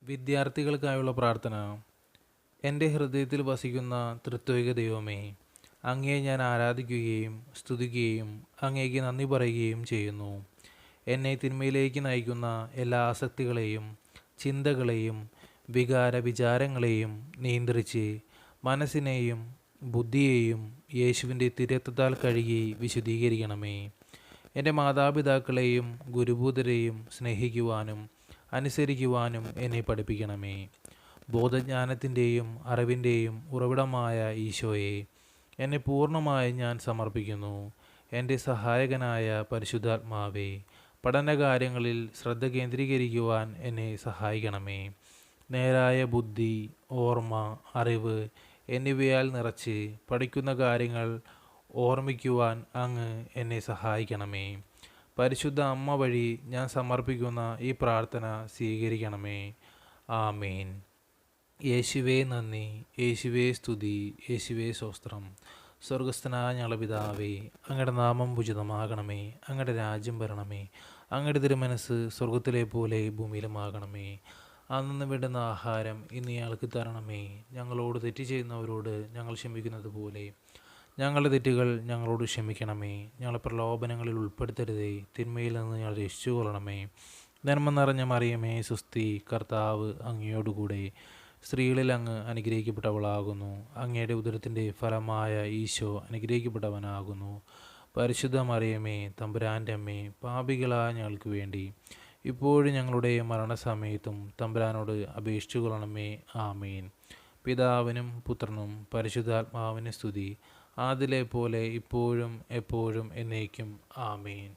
വിദ്യാർത്ഥികൾക്കായുള്ള പ്രാർത്ഥന. എൻ്റെ ഹൃദയത്തിൽ വസിക്കുന്ന ത്രിത്വൈക ദൈവമേ, അങ്ങയെ ഞാൻ ആരാധിക്കുകയും സ്തുതിക്കുകയും അങ്ങേക്ക് നന്ദി പറയുകയും ചെയ്യുന്നു. എന്നെ തിന്മയിലേക്ക് നയിക്കുന്ന എല്ലാ ആസക്തികളെയും ചിന്തകളെയും വിചാരങ്ങളെയും നിയന്ത്രിച്ച് മനസ്സിനെയും ബുദ്ധിയെയും യേശുവിൻ്റെ തിരക്തത്താൽ കഴുകി വിശുദ്ധീകരിക്കണമേ. എൻ്റെ മാതാപിതാക്കളെയും ഗുരുഭൂതരെയും സ്നേഹിക്കുവാനും അനുസരിക്കുവാനും എന്നെ പഠിപ്പിക്കണമേ. ബോധജ്ഞാനത്തിൻ്റെയും അറിവിൻ്റെയും ഉറവിടമായ ഈശോയെ, എന്നെ പൂർണ്ണമായി ഞാൻ സമർപ്പിക്കുന്നു. എൻ്റെ സഹായകനായ പരിശുദ്ധാത്മാവേ, പഠനകാര്യങ്ങളിൽ ശ്രദ്ധ കേന്ദ്രീകരിക്കുവാൻ എന്നെ സഹായിക്കണമേ. നേരായ ബുദ്ധി, ഓർമ്മ, അറിവ് എന്നിവയാൽ നിറച്ച് പഠിക്കുന്ന കാര്യങ്ങൾ ഓർമ്മിക്കുവാൻ അങ്ങ് എന്നെ സഹായിക്കണമേ. പരിശുദ്ധ അമ്മ വഴി ഞാൻ സമർപ്പിക്കുന്ന ഈ പ്രാർത്ഥന സ്വീകരിക്കണമേ. ആമേൻ. യേശുവേ നന്ദി, യേശുവേ സ്തുതി, യേശുവേ സ്തോത്രം. സ്വർഗസ്ഥനായ ഞങ്ങളുടെ പിതാവേ, അങ്ങയുടെ നാമം ഉചിതമാകണമേ, അങ്ങയുടെ രാജ്യം വരണമേ, അങ്ങയുടെ തിരുമനസ് സ്വർഗത്തിലെ പോലെ ഭൂമിയിലുമാകണമേ. അന്നു വേണ്ടുന്ന ആഹാരം ഇന്ന് ഞങ്ങൾക്ക് തരണമേ. ഞങ്ങളോട് തെറ്റ് ചെയ്യുന്നവരോട് ഞങ്ങൾ ക്ഷമിക്കുന്നത് പോലെ ഞങ്ങളുടെ തെറ്റുകൾ ഞങ്ങളോട് ക്ഷമിക്കണമേ. ഞങ്ങളെ പ്രലോഭനങ്ങളിൽ ഉൾപ്പെടുത്തരുതേ, തിന്മയിൽ നിന്ന് ഞങ്ങൾ രക്ഷിച്ചുകൊള്ളണമേ. നന്മ നിറഞ്ഞ മറിയമേ സുസ്തി, കർത്താവ് അങ്ങയോടുകൂടെ സ്ത്രീകളിൽ അങ്ങ് അനുഗ്രഹിക്കപ്പെട്ടവളാകുന്നു. അങ്ങയുടെ ഉദരത്തിൻ്റെ ഫലമായ ഈശോ അനുഗ്രഹിക്കപ്പെട്ടവനാകുന്നു. പരിശുദ്ധ മറിയമേ, തമ്പുരാൻ്റെ അമ്മേ, പാപികളായ ഞങ്ങൾക്ക് വേണ്ടി ഇപ്പോഴും ഞങ്ങളുടെ മരണസമയത്തും തമ്പുരാനോട് അപേക്ഷിച്ചു കൊള്ളണമേ. ആമേൻ. പിതാവിനും പുത്രനും പരിശുദ്ധാത്മാവിന് സ്തുതി, ആദിലെ പോലെ ഇപ്പോഴും എപ്പോഴും എന്നേക്കും. ആമേൻ.